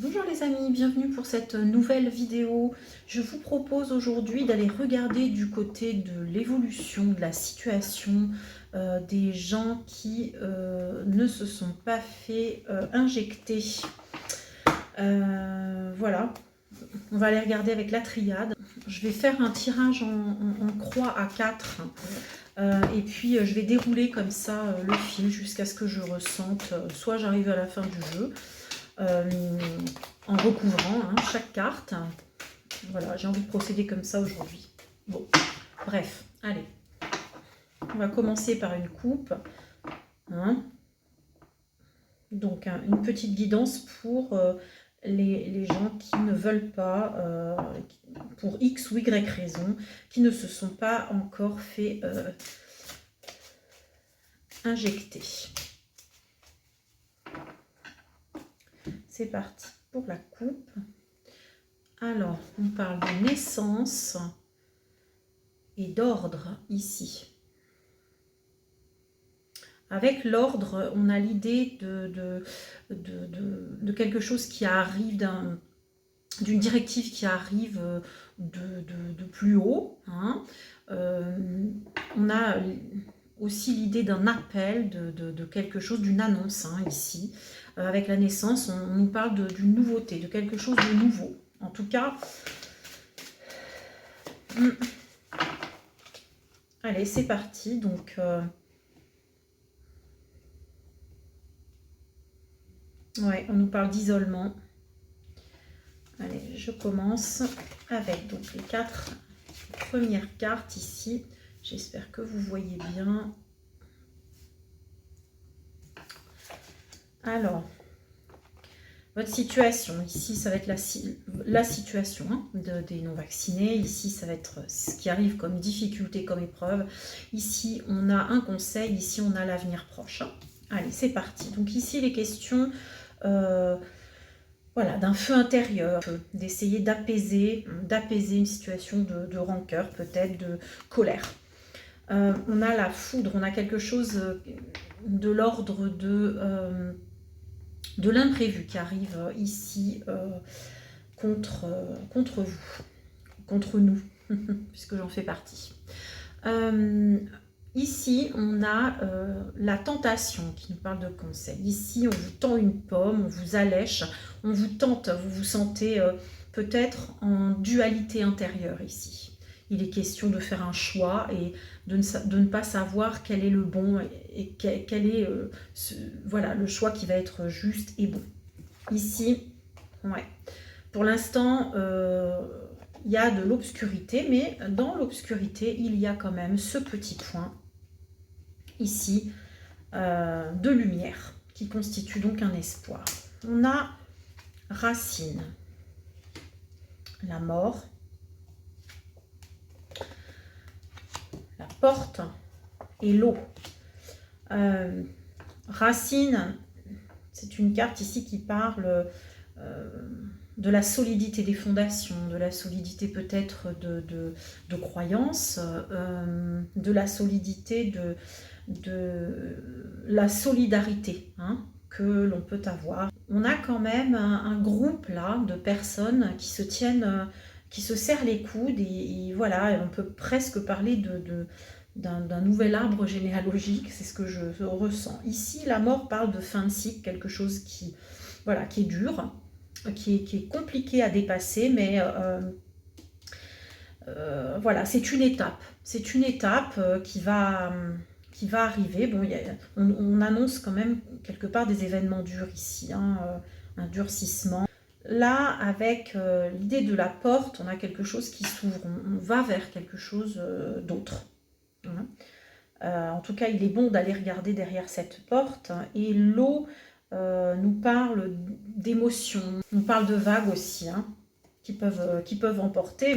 Bonjour les amis, bienvenue pour cette nouvelle vidéo. Je vous propose aujourd'hui d'aller regarder du côté de l'évolution de la situation des gens qui ne se sont pas fait injecter. Voilà, on va aller regarder avec la triade. Je vais faire un tirage en croix à 4 et puis je vais dérouler comme ça le fil jusqu'à ce que je ressente, soit j'arrive à la fin du jeu, en recouvrant chaque carte. Voilà, j'ai envie de procéder comme ça aujourd'hui. Bon, bref, allez. On va commencer par une coupe. Donc, une petite guidance pour les gens qui ne veulent pas, pour X ou Y raison, qui ne se sont pas encore fait injecter. C'est parti pour la coupe. Alors, on parle de naissance et d'ordre ici. Avec l'ordre, on a l'idée de quelque chose qui arrive, d'une directive qui arrive de plus haut. On a aussi l'idée d'un appel, de quelque chose, d'une annonce ici. Avec la naissance, on nous parle d'une nouveauté, de quelque chose de nouveau. En tout cas, allez, c'est parti. Donc, ouais, on nous parle d'isolement. Allez, je commence avec donc les 4 premières cartes ici. J'espère que vous voyez bien. Alors, votre situation, ici, ça va être la situation des non-vaccinés. Ici, ça va être ce qui arrive comme difficulté, comme épreuve. Ici, on a un conseil. Ici, on a l'avenir proche. Allez, c'est parti. Donc ici, les questions voilà, d'un feu intérieur, d'essayer d'apaiser une situation de rancœur, peut-être de colère. On a la foudre, on a quelque chose de l'ordre de l'imprévu qui arrive ici contre vous, contre nous, puisque j'en fais partie. Ici, on a la tentation qui nous parle de conseil. Ici, on vous tend une pomme, on vous allèche, on vous tente, vous vous sentez peut-être en dualité intérieure ici. Il est question de faire un choix et de ne pas savoir quel est le bon et quel est voilà, le choix qui va être juste et bon. Ici, ouais. Pour l'instant, il y a de l'obscurité, mais dans l'obscurité, il y a quand même ce petit point ici de lumière qui constitue donc un espoir. On a racine, la mort, la porte et l'eau. Racine, c'est une carte ici qui parle de la solidité des fondations, de la solidité peut-être de croyances, de la solidité de la solidarité que l'on peut avoir. On a quand même un groupe là de personnes qui se tiennent, qui se serrent les coudes et voilà, on peut presque parler d'un nouvel arbre généalogique, c'est ce que je ressens. Ici, la mort parle de fin de cycle, quelque chose qui, voilà, qui est dur, qui est compliqué à dépasser, mais voilà, c'est une étape. C'est une étape qui va arriver. Bon, on annonce quand même quelque part des événements durs ici, un durcissement. Là, avec l'idée de la porte, on a quelque chose qui s'ouvre, on va vers quelque chose d'autre. En tout cas, il est bon d'aller regarder derrière cette porte. Et l'eau nous parle d'émotions, on parle de vagues aussi, qui peuvent emporter,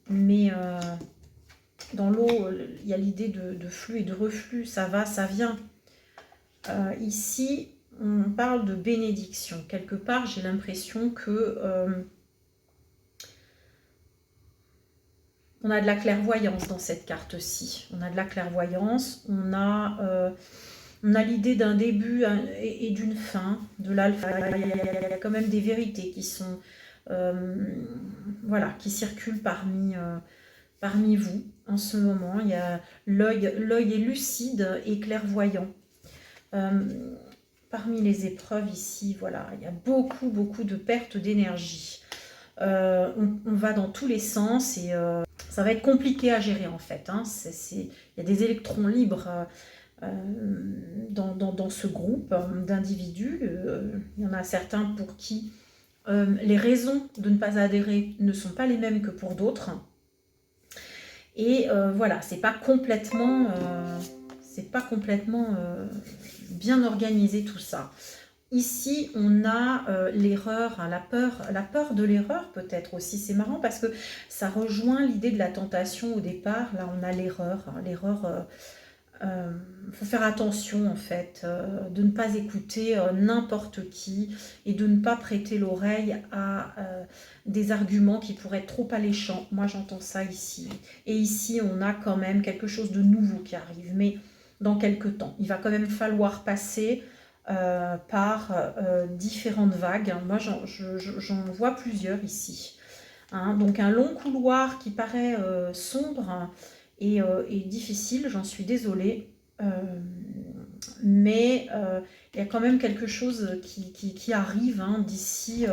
mais dans l'eau, il y a l'idée de flux et de reflux, ça va, ça vient. Ici, on parle de bénédiction. Quelque part, j'ai l'impression que on a de la clairvoyance dans cette carte-ci. On a de la clairvoyance, on a On a l'idée d'un début et d'une fin, de l'alpha. Il y a quand même des vérités qui sont, voilà, qui circulent parmi vous en ce moment. Il y a l'œil est lucide et clairvoyant. Parmi les épreuves ici, voilà, il y a beaucoup, beaucoup de pertes d'énergie. On va dans tous les sens et ça va être compliqué à gérer en fait. Hein. Il y a des électrons libres dans ce groupe d'individus. Il y en a certains pour qui les raisons de ne pas adhérer ne sont pas les mêmes que pour d'autres. Et voilà, c'est pas complètement bien organisé tout ça. Ici, on a l'erreur, hein, la peur de l'erreur peut-être aussi. C'est marrant parce que ça rejoint l'idée de la tentation au départ. Là, on a l'erreur. Hein, l'erreur, faut faire attention en fait, de ne pas écouter n'importe qui et de ne pas prêter l'oreille à des arguments qui pourraient être trop alléchants. Moi, j'entends ça ici. Et ici, on a quand même quelque chose de nouveau qui arrive, mais dans quelques temps. Il va quand même falloir passer par différentes vagues. Moi, j'en vois plusieurs ici. Hein, donc, un long couloir qui paraît sombre et difficile, j'en suis désolée. Mais il y a quand même quelque chose qui arrive hein, d'ici.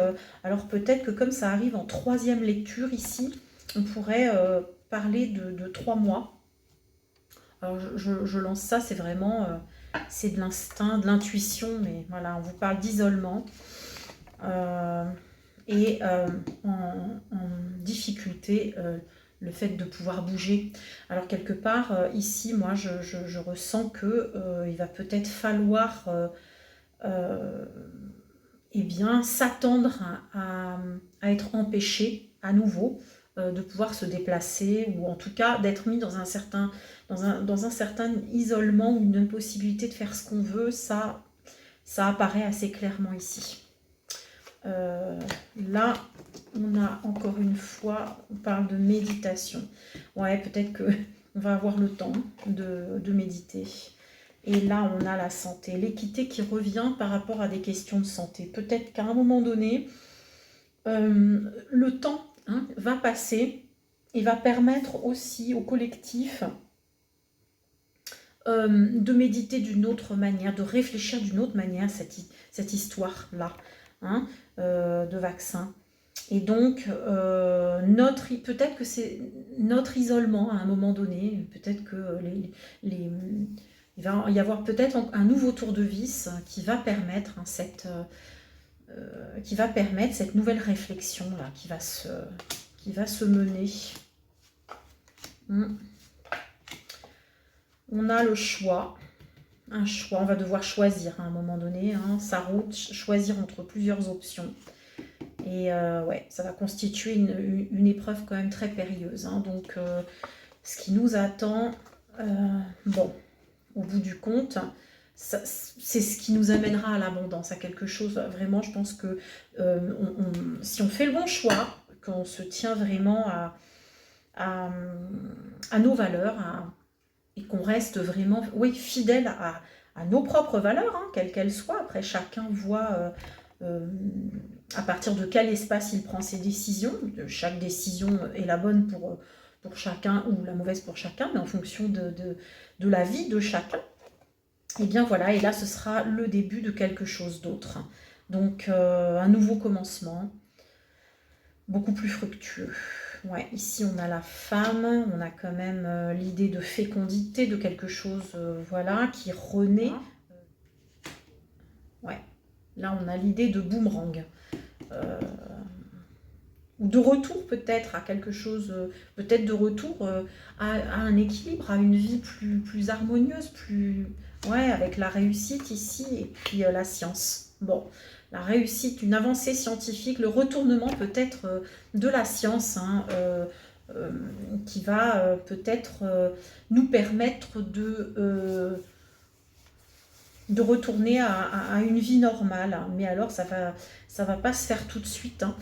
Alors, peut-être que comme ça arrive en 3e lecture ici, on pourrait parler de 3 mois. Alors, je lance ça, c'est vraiment... c'est de l'instinct, de l'intuition, mais voilà, on vous parle d'isolement et en difficulté, le fait de pouvoir bouger. Alors quelque part, ici, moi, je ressens qu'il va peut-être falloir eh bien, s'attendre à être empêché à nouveau de pouvoir se déplacer ou en tout cas d'être mis dans un certain isolement ou une impossibilité de faire ce qu'on veut, ça apparaît assez clairement ici. Là, on a encore une fois, on parle de méditation. Ouais, peut-être qu'on va avoir le temps de méditer. Et là, on a la santé, l'équité qui revient par rapport à des questions de santé. Peut-être qu'à un moment donné, le temps hein, va passer et va permettre aussi au collectif de méditer d'une autre manière, de réfléchir d'une autre manière cette histoire-là hein, de vaccin. Et donc, peut-être que c'est notre isolement à un moment donné, peut-être que il va y avoir peut-être un nouveau tour de vis qui va permettre cette nouvelle réflexion-là, qui va se mener. On a le choix, un choix, on va devoir choisir à un moment donné, hein, sa route, choisir entre plusieurs options. Et ouais, ça va constituer une épreuve quand même très périlleuse. Hein, donc, ce qui nous attend, bon, au bout du compte, c'est ce qui nous amènera à l'abondance, à quelque chose, vraiment, je pense que si on fait le bon choix, qu'on se tient vraiment à nos valeurs, et qu'on reste vraiment oui, fidèle à nos propres valeurs, hein, quelles qu'elles soient. Après, chacun voit à partir de quel espace il prend ses décisions. Chaque décision est la bonne pour chacun ou la mauvaise pour chacun, mais en fonction de la vie de chacun. Et bien voilà, et là, ce sera le début de quelque chose d'autre. Donc, un nouveau commencement, beaucoup plus fructueux. Ouais, ici on a la femme, on a quand même l'idée de fécondité, de quelque chose voilà, qui renaît. Ouais, là on a l'idée de boomerang. Ou de retour peut-être à quelque chose, peut-être de retour à un équilibre, à une vie plus harmonieuse, ouais, avec la réussite ici et puis la science. Bon, la réussite, une avancée scientifique, le retournement peut-être de la science, hein, qui va peut-être nous permettre de retourner à une vie normale. Mais alors, ça va pas se faire tout de suite, hein,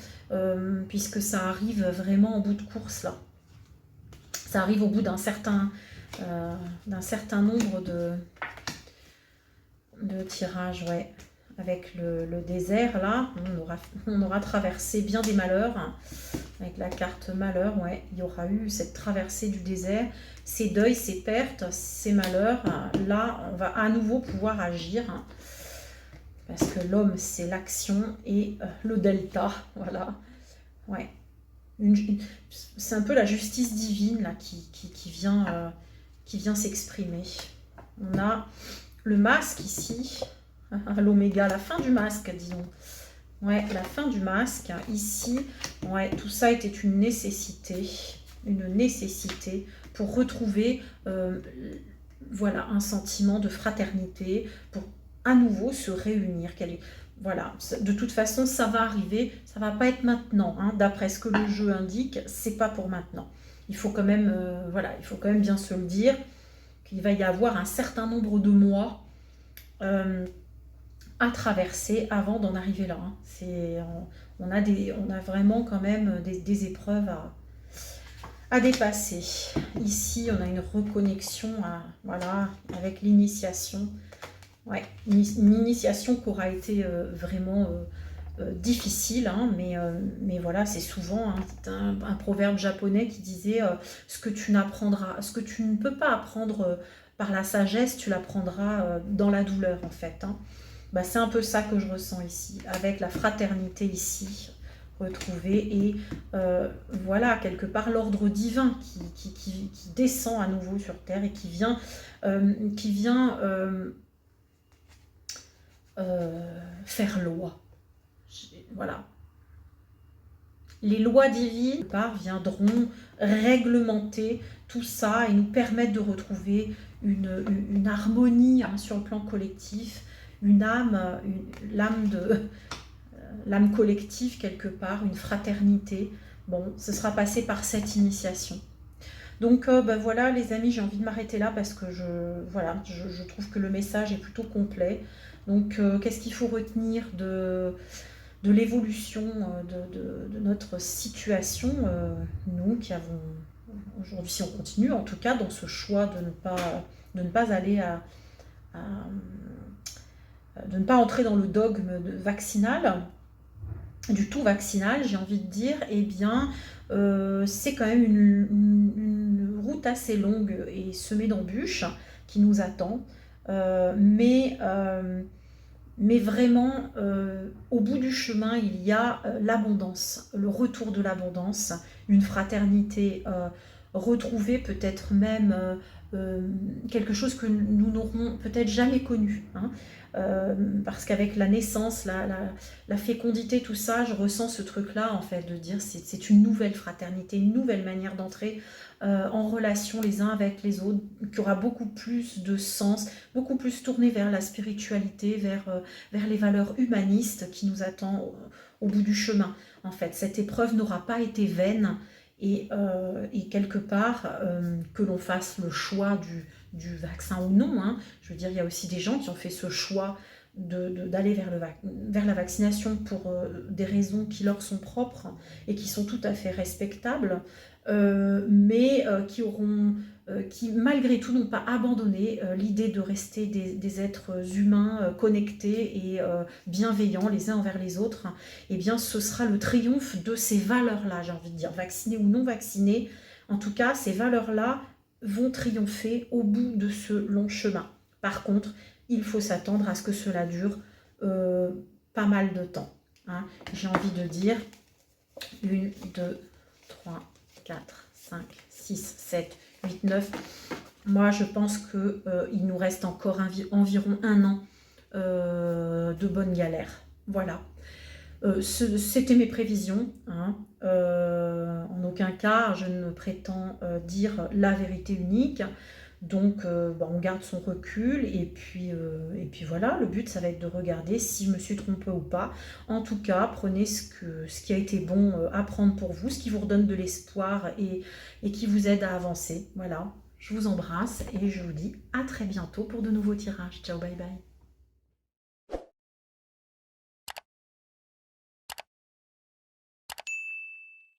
puisque ça arrive vraiment en bout de course, là. Ça arrive au bout d'un certain nombre de tirage, ouais. Avec le désert, là, on aura traversé bien des malheurs. Avec la carte malheur, ouais, il y aura eu cette traversée du désert, ces deuils, ces pertes, ces malheurs. Là, on va à nouveau pouvoir agir. Parce que l'homme, c'est l'action et le delta, voilà. Ouais. C'est un peu la justice divine là, qui vient s'exprimer. On a le masque ici, l'oméga, la fin du masque, disons. Ouais, la fin du masque, ici, ouais, tout ça était une nécessité pour retrouver voilà, un sentiment de fraternité, pour à nouveau se réunir. Voilà, de toute façon, ça va arriver, ça va pas être maintenant, hein, d'après ce que le jeu indique, c'est pas pour maintenant. Il faut quand même, voilà, il faut quand même bien se le dire, qu'il va y avoir un certain nombre de mois à traverser avant d'en arriver là. Hein. On a vraiment quand même des épreuves à dépasser. Ici, on a une reconnexion voilà, avec l'initiation. Ouais, une initiation qui aura été vraiment difficile, hein, mais voilà, c'est souvent un proverbe japonais qui disait ce que tu ne peux pas apprendre par la sagesse, tu l'apprendras dans la douleur, en fait. Hein. Bah, c'est un peu ça que je ressens ici, avec la fraternité ici retrouvée et voilà, quelque part l'ordre divin qui descend à nouveau sur Terre et qui vient faire loi. Voilà. Les lois divines viendront réglementer tout ça et nous permettre de retrouver une harmonie sur le plan collectif, l'âme collective quelque part, une fraternité. Bon, ce sera passé par cette initiation. Donc ben voilà les amis, j'ai envie de m'arrêter là parce que je trouve que le message est plutôt complet. Donc qu'est-ce qu'il faut retenir de l'évolution de notre situation, nous qui avons aujourd'hui, si on continue en tout cas dans ce choix de ne pas aller de ne pas entrer dans le dogme vaccinal, du tout vaccinal, j'ai envie de dire, eh bien, c'est quand même une route assez longue et semée d'embûches qui nous attend, mais vraiment, au bout du chemin, il y a l'abondance, le retour de l'abondance, une fraternité retrouvée, peut-être même quelque chose que nous n'aurons peut-être jamais connu. Hein. Parce qu'avec la naissance, la fécondité, tout ça, je ressens ce truc-là, en fait, de dire c'est une nouvelle fraternité, une nouvelle manière d'entrer en relation les uns avec les autres, qui aura beaucoup plus de sens, beaucoup plus tourné vers la spiritualité, vers les valeurs humanistes qui nous attend au bout du chemin. En fait, cette épreuve n'aura pas été vaine et quelque part, que l'on fasse le choix du vaccin ou non. Hein. Je veux dire, il y a aussi des gens qui ont fait ce choix d'aller vers la vaccination pour des raisons qui leur sont propres et qui sont tout à fait respectables, mais qui malgré tout n'ont pas abandonné l'idée de rester des êtres humains connectés et bienveillants les uns envers les autres. Eh bien, ce sera le triomphe de ces valeurs-là, j'ai envie de dire, vaccinés ou non vaccinés. En tout cas, ces valeurs-là vont triompher au bout de ce long chemin. Par contre, il faut s'attendre à ce que cela dure pas mal de temps. Hein. J'ai envie de dire 1, 2, 3, 4, 5, 6, 7, 8, 9. Moi, je pense qu'il nous reste encore environ 1 an de bonne galère. Voilà. C'était mes prévisions. Hein. En aucun cas, je ne prétends dire la vérité unique. Donc, on garde son recul et puis voilà, le but, ça va être de regarder si je me suis trompée ou pas. En tout cas, prenez ce qui a été bon à prendre pour vous, ce qui vous redonne de l'espoir et qui vous aide à avancer. Voilà, je vous embrasse et je vous dis à très bientôt pour de nouveaux tirages. Ciao, bye bye.